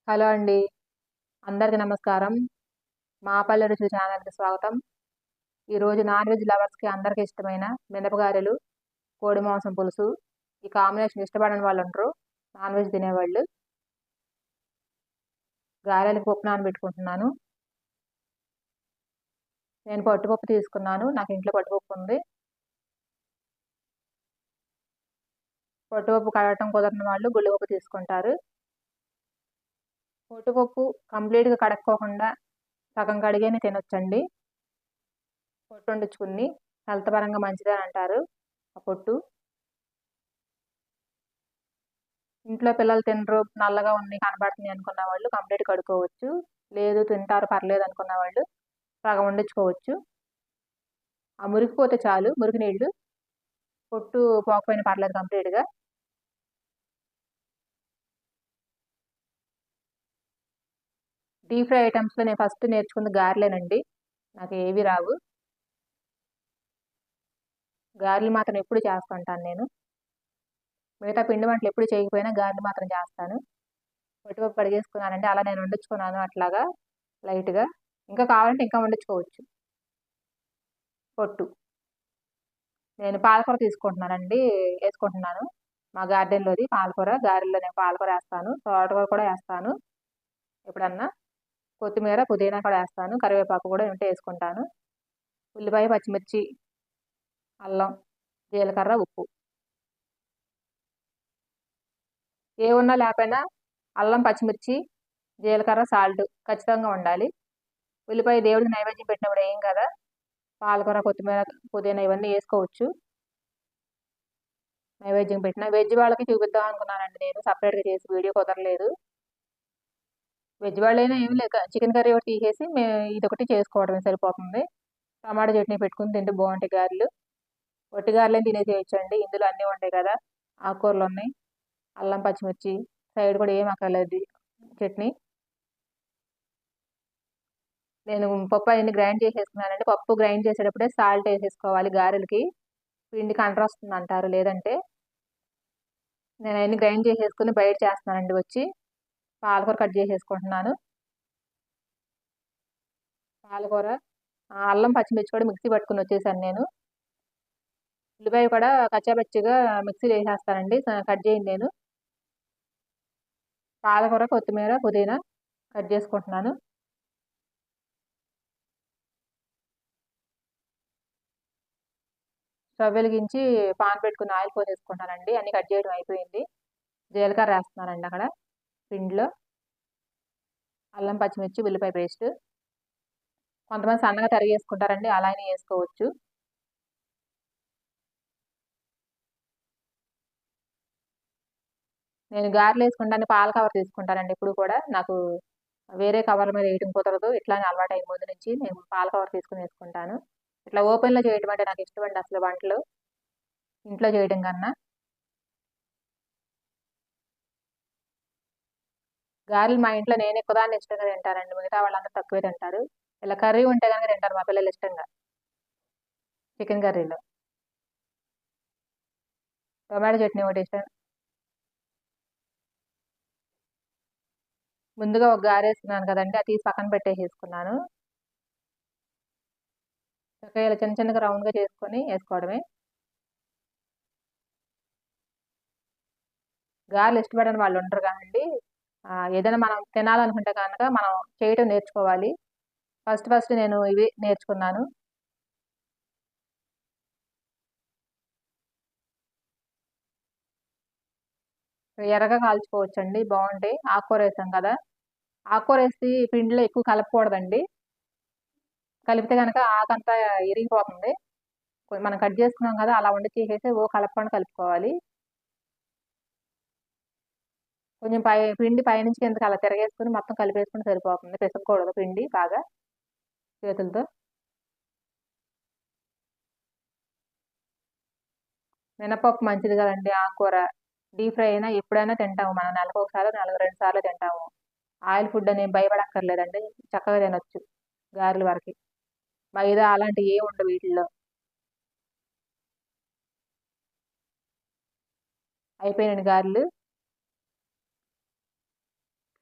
Hello అండి. అందరికి నమస్కారం. మా పల్లె రుచులు ఛానల్‌కి స్వాగతం. ఈరోజు నాన్ వెజ్ లవర్స్‌కి అందరికి ఇష్టమైన మినపగారెలు, కోడి మాంసం పులుసు. ఈ కాంబినేషన్ ఇష్టపడని వాళ్ళుండరు. నాన్ వెజ్ తినేవాళ్ళు. గారెలకు పప్పు నానబెట్టుకుంటున్నాను. నేను పట్టుపప్పు తీసుకున్నాను. నాకు ఇంట్లో పట్టుపప్పు ఉంది. పట్టుపప్పు కడగటం కుదరని వాళ్ళు గుళ్ళపప్పు తీసుకుంటారు. పట్టుపప్పు కంప్లీట్‌గా కడక్కోకుండా సగం కడిగైనా తినొచ్చండి. పొట్టు వండించుకుని హెల్త్ పరంగా మంచిదని అంటారు ఆ పొట్టు. ఇంట్లో పిల్లలు తినరు, నల్లగా ఉన్నాయి, కనబడుతున్నాయి అనుకున్న వాళ్ళు కంప్లీట్ కడుక్కోవచ్చు. లేదు తింటారు పర్లేదు అనుకున్న వాళ్ళు సగం వండించుకోవచ్చు. ఆ మురికిపోతే చాలు, మురికి నీళ్ళు, పొట్టు పోకపోయినా పర్లేదు కంప్లీట్‌గా. డీప్ ఫ్రై ఐటమ్స్‌లో నేను ఫస్ట్ నేర్చుకుంది గారెలేనండి. నాకు ఏవి రావు. గారెలు మాత్రం ఎప్పుడు చేస్తుంటాను నేను. మిగతా పిండి వంటలు ఎప్పుడు చేయకపోయినా గారెలు మాత్రం చేస్తాను. పొట్టుపప్పు కడిగేసుకున్నానండి. అలా నేను వండించుకున్నాను అట్లాగా లైట్‌గా. ఇంకా కావాలంటే ఇంకా వండించుకోవచ్చు పొట్టు. నేను పాలకూర తీసుకుంటున్నానండి. ఏసుకుంటున్నాను. మా గార్డెన్‌లోది పాలకూర. గారెల్లో నేను పాలకూర ఏస్తాను. తోటకూర కూడా ఏస్తాను ఎప్పుడన్నా. కొత్తిమీర, పుదీనా కూడా ఏస్తాను. కరివేపాకు కూడా ఉంటే ఏసుకుంటాను. ఉల్లిపాయ, పచ్చిమిర్చి, అల్లం, జీలకర్ర, ఉప్పు. ఏవున్నా లేకపోయినా అల్లం, పచ్చిమిర్చి, జీలకర్ర, సాల్ట్ ఖచ్చితంగా ఉండాలి. ఉల్లిపాయ దేవుడికి నైవేద్యం పెట్టినప్పుడు ఎయం కదా! పాలకూర, కొత్తిమీర, పుదీనా ఇవన్నీ ఏసుకోవచ్చు. నైవేద్యం పెట్టిన. వెజ్ వాళ్ళకి చూపిద్దాం అనుకున్నానండి నేను. సెపరేట్‌గా చేసి వీడియో కుదరలేదు. వెజ్ వాళ్ళైనా ఏమి లేక చికెన్ కర్రీ ఒకటి తీసేసి ఇదొకటి చేసుకోవడమే సరిపోతుంది. టమాటా చట్నీ పెట్టుకొని తింటే బాగుంటాయి గారెలు. వట్టి గారెలని తినేసేయొచ్చండి. ఇందులో అన్నీ ఉంటాయి కదా! ఆకుకూరలున్నాయి. అల్లం, పచ్చిమిర్చి, సైడ్ కూడా ఏం అక్కర్లేదు చట్నీ. నేను పప్పు అయన్నీ గ్రైండ్ చేసేసుకున్నానండి. పప్పు గ్రైండ్ చేసేటప్పుడే సాల్ట్ ఏసేసుకోవాలి గారెలకి. పిండి కండ్రొస్తుందంటారు లేదంటే. నేను అయన్నీ గ్రైండ్ చేసేసుకొని బయట చేస్తున్నానండి వచ్చి. పాలకూర కట్ చేసేసుకుంటున్నాను. పాలకూర, అల్లం, పచ్చిమిర్చి కూడా మిక్సీ పట్టుకొని వచ్చేసాను నేను. ఉల్లిపాయ కూడా కచ్చాపచ్చిగా మిక్సీలో ఏసేస్తానండి. కట్ చేయను నేను. పాలకూర, కొత్తిమీర, పుదీనా కట్ చేసుకుంటున్నాను. స్టవ్ వెలిగించి పాన్ పెట్టుకొని ఆయిల్ పోసేసుకుంటానండి. అన్నీ కట్ చేయడం అయిపోయింది. జీలకర్ర వేస్తున్నానండి అక్కడ పిండిలో. అల్లం, పచ్చిమిర్చి, ఉల్లిపాయ పేస్ట్. కొంతమంది సన్నగా తరిగేసుకుంటారండి. అలా అయినా వేసుకోవచ్చు. నేను గారెలు వేసుకుంటాను పాల కవర్ తీసుకుంటానండి ఎప్పుడు కూడా. నాకు వేరే కవర్ల మీద వేయడం కుదరదు. ఇట్లానే అలవాటైన ముందు నుంచి నేను పాల కవర్ తీసుకొని వేసుకుంటాను. ఇట్లా ఓపెన్‌లో చేయడం అంటే నాకు ఇష్టమండి అసలు వంటలు. ఇంట్లో చేయడం కన్నా. గారెలు మా ఇంట్లో నేను ఒక్కదాన్నే ఇష్టంగా తింటానండి. మిగతా వాళ్ళందరూ తక్కువే తింటారు. ఇలా కర్రీ ఉంటే గనుక తింటారు మా పిల్లలు ఇష్టంగా. చికెన్ కర్రీలో. టొమాటో చట్నీ ఒకటి ఇష్టం. ముందుగా ఒక గారేసుకున్నాను కదండీ! అది తీసి పక్కన పెట్టేసేసుకున్నాను. చక్కగా ఇలా చిన్న చిన్నగా రౌండ్‌గా చేసుకొని ఏసుకోవడమే. గారెలు ఇష్టపడని వాళ్ళు ఉండరు గానండి. ఏదైనా మనం తినాలనుకుంటే గనక మనం చేయటం నేర్చుకోవాలి. ఫస్ట్ ఫస్ట్ నేను ఇవి నేర్చుకున్నాను. ఎర్రగా కాల్చుకోవచ్చండి బావుంటాయి. ఆకుకూరేసాం కదా! ఆకుకూరేసి పిండిలో ఎక్కువ కలపకూడదండి. కలిపితే గనక ఆకంతా ఇరిగిపోతుంది. మనం కట్ చేసుకున్నాం కదా! అలా వండిచేసేసి కలపకుండా కలుపుకోవాలి. కొంచెం పిండి పైనుంచి కిందకి అలా తిరగేసుకొని మొత్తం కలిపేసుకుంటే సరిపోతుంది. పిసకకూడదు పిండి బాగా చేతులతో. మినపప్పు మంచిది కదండీ! ఆకుకూర. డీప్ ఫ్రై అయినా ఎప్పుడైనా తింటాము. మనం నెలకొకసారో, నెలకు 2 సార్లో తింటాము. ఆయిల్ ఫుడ్ అని భయపడక్కర్లేదండి. చక్కగా తినొచ్చు గారెల వరకి. మైదా అలాంటివి ఏమి ఉండవు వీటిల్లో. అయిపోయినాయండి గారెలు.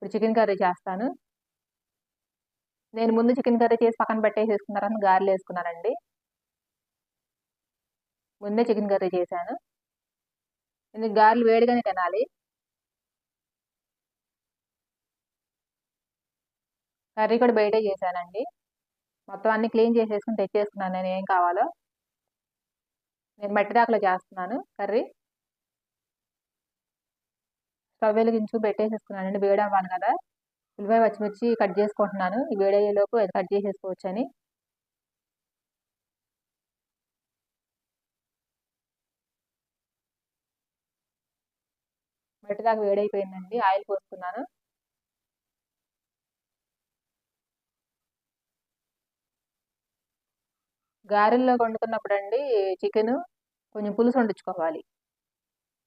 ఇప్పుడు చికెన్ కర్రీ చేస్తాను. నేను ముందు చికెన్ కర్రీ చేసి పక్కన పెట్టేసేసుకున్న తర్వాత గారెలు వేసుకున్నానండి. ముందే చికెన్ కర్రీ చేశాను. ఎందుకు గారెలు వేడిగానే తినాలి. కర్రీ కూడా బయటే చేశానండి. మొత్తం అన్ని క్లీన్ చేసేసుకుని తెచ్చేసుకున్నాను నేను ఏం కావాలో. నేను మట్టి దాకలో చేస్తున్నాను కర్రీ. స్టవ్ వెలిగించుకుని పెట్టేసేసుకున్నానండి. వేడి అవ్వాలి కదా. ఉల్లిపాయ పచ్చిమిర్చి కట్ చేసుకుంటున్నాను. ఈ వేడయ్యేలోపు అది కట్ చేసేసుకోవచ్చని. మట్టి దాకా వేడైపోయిందండి. ఆయిల్ పోసుకున్నాను. గారెల్లో వండుకున్నప్పుడు అండి చికెన్ కొంచెం పులుసు వండించుకోవాలి.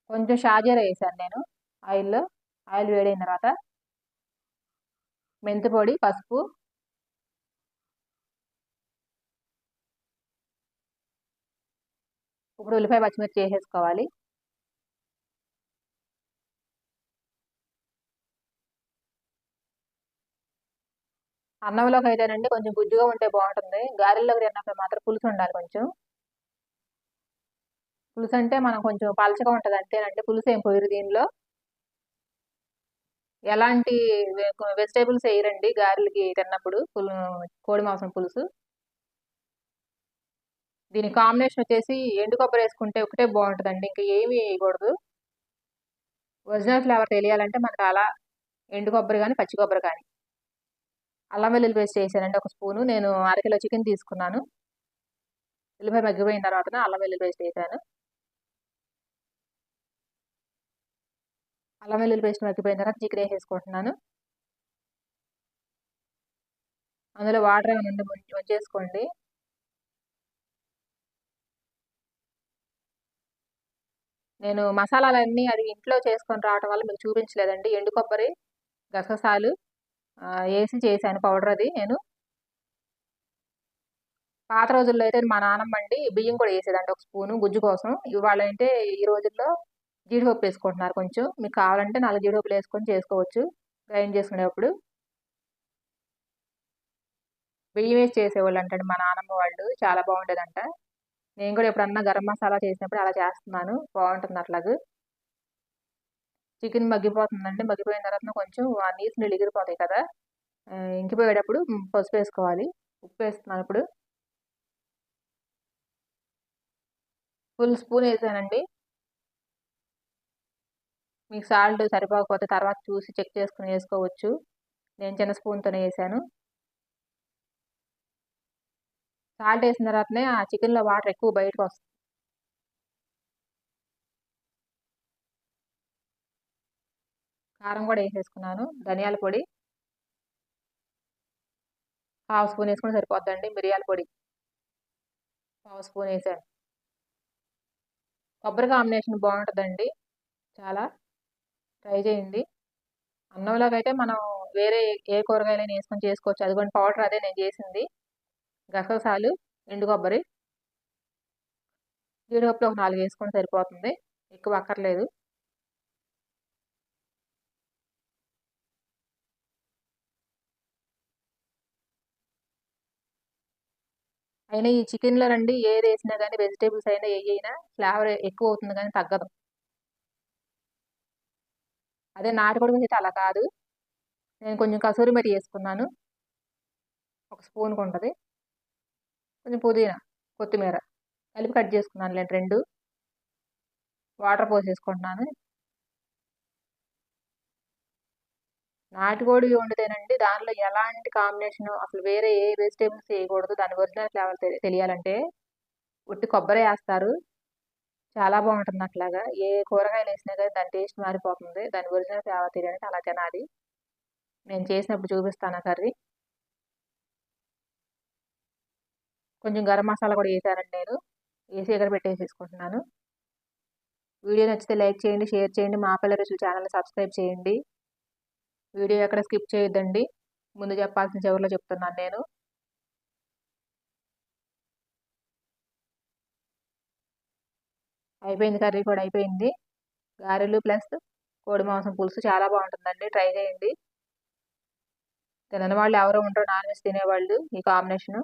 కొంచెం షాజీరా వేసాను నేను ఆయిల్లో. ఆయిల్ వేడైన తర్వాత మెంతి పొడి, పసుపు, ఇప్పుడు ఉల్లిపాయ పచ్చిమిర్చి వేసేసుకోవాలి. అన్నంలోకి అయితేనండి కొంచెం గుజ్జుగా ఉంటే బాగుంటుంది. గారెల్లోకి తిన్నప్పుడు మాత్రం పులుసు ఉండాలి కొంచెం. పులుసు అంటే మనం కొంచెం పలచగా ఉంటుంది అంతేనండి. పులుసు ఏం పోయిరు దీనిలో. ఎలాంటి వెజిటేబుల్స్ వేయరండి గారెలకి తిన్నప్పుడు కోడి మాంసం పులుసు. దీని కాంబినేషన్ వచ్చేసి ఎండు కొబ్బరి వేసుకుంటే ఒకటే బాగుంటుందండి. ఇంకా ఏమీ వేయకూడదు. ఒరిజినల్ ఫ్లేవర్ తెలియాలంటే మనకు అలా ఎండు కొబ్బరి కానీ పచ్చి కొబ్బరి కానీ. అల్లం వెల్లుల్లి పేస్ట్ వేసానండి ఒక స్పూను. నేను అరకిలో చికెన్ తీసుకున్నాను. ఉల్లిపాయ మగ్గిపోయిన తర్వాత అల్లం వెల్లుల్లి పేస్ట్ వేసాను. అల్లం వెల్లుల్లి పేస్ట్ మగ్గిపోయిన తర్వాత చికెన్ వేసేసుకుంటున్నాను. అందులో వాటర్ ఏమైనా ఉండి వంచేసుకోండి. నేను మసాలాలన్నీ అది ఇంట్లో చేసుకొని రావడం వల్ల మీకు చూపించలేదండి. ఎండు కొబ్బరి, గసగసాలు వేసి చేశాను పౌడర్ అది నేను. పాత రోజుల్లో అయితే మా నాన్నమ్మ అండి బియ్యం కూడా వేసేదండి ఒక స్పూను గుజ్జు కోసం. ఇవాళ అంటే ఈ రోజుల్లో జీడిపప్పు వేసుకుంటున్నారు కొంచెం. మీకు కావాలంటే 4 జీడిపప్పులు వేసుకొని చేసుకోవచ్చు గ్రైండ్ చేసుకునేటప్పుడు. బియ్యం వేసి చేసేవాళ్ళు అంటండి మా నాన్నమ్మ వాళ్ళు. చాలా బాగుండేదంట. నేను కూడా ఎప్పుడన్నా గరం మసాలా చేసినప్పుడు అలా చేస్తున్నాను. బాగుంటుంది అట్లాగా. చికెన్ మగ్గిపోతుందండి. మగ్గిపోయిన తర్వాత కొంచెం ఆ నీసు నీళ్ళు ఎగిరిపోతాయి కదా. ఇంకిపోయేటప్పుడు పసుపు వేసుకోవాలి. ఉప్పు వేస్తున్నాను ఇప్పుడు. ఫుల్ స్పూన్ వేసానండి. మీకు సాల్ట్ సరిపోకపోతే తర్వాత చూసి చెక్ చేసుకుని వేసుకోవచ్చు. నేను చిన్న స్పూన్తోనే వేసాను. సాల్ట్ వేసిన తర్వాతనే ఆ చికెన్లో వాటర్ ఎక్కువ బయటకు వస్తుంది. కారం కూడా వేసేసుకున్నాను. ధనియాల పొడి 1/2 స్పూన్ వేసుకుని సరిపోద్దండి. మిరియాల పొడి 1/2 స్పూన్ వేసాను. కొబ్బరి కాంబినేషన్ బాగుంటుందండి. చాలా ట్రై చేయండి. అన్నంలోకి అయితే మనం వేరే ఏ కూరగాయలైనా వేసుకొని చేసుకోవచ్చు. అదిగోండి పౌడర్ అదే నేను చేసింది. గసగసాలు, ఎండు కొబ్బరి, జీడిపప్పులు ఒక 4 వేసుకొని సరిపోతుంది. ఎక్కువ అక్కర్లేదు. అయినా ఈ చికెన్లో రండి ఏది వేసినా కానీ వెజిటేబుల్స్ అయినా ఏ అయినా ఫ్లేవర్ ఎక్కువ అవుతుంది కానీ తగ్గదు. అదే నాటుకోడి అయితే అలా కాదు. నేను కొంచెం కసూరి మెతి వేసుకున్నాను. ఒక స్పూన్కి ఉంటుంది. కొంచెం పుదీనా, కొత్తిమీర కలిపి కట్ చేసుకున్నాను లేండి 2. వాటర్ పోసేసుకుంటున్నాను. నాటుకోడి వండితేనండి దానిలో ఎలాంటి కాంబినేషన్ అసలు వేరే ఏ వెజిటేబుల్స్ వేయకూడదు. దాని ఒరిజినల్ ఫ్లేవర్ తెలియాలంటే ఉట్టి కొబ్బరి వేస్తారు. చాలా బాగుంటుంది అట్లాగా. ఏ కూరగాయలు వేసినా కానీ దాని టేస్ట్ మారిపోతుంది. దాని ఒరిజినల్ ఫ్లేవర్ తెలియాలంటే అలా తినాలి. నేను చేసినప్పుడు చూపిస్తాను కర్రీ. కొంచెం గరం మసాలా కూడా వేసానండి నేను. వేసి ఎగర పెట్టేసేసుకుంటున్నాను. వీడియో నచ్చితే లైక్ చేయండి, షేర్ చేయండి. మా పిల్ల రుచులు ఛానల్ని సబ్స్క్రైబ్ చేయండి. వీడియో ఎక్కడ స్కిప్ చేయొద్దండి. ముందు చెప్పాల్సిన చివరిలో చెప్తున్నాను నేను. అయిపోయింది, కర్రీ కూడా అయిపోయింది. గారెలు ప్లస్ కోడి మాంసం పులుసు చాలా బాగుంటుందండి. ట్రై చేయండి. తినని వాళ్ళు ఎవరు ఉండరు నాన్ వెజ్ తినేవాళ్ళు ఈ కాంబినేషన్.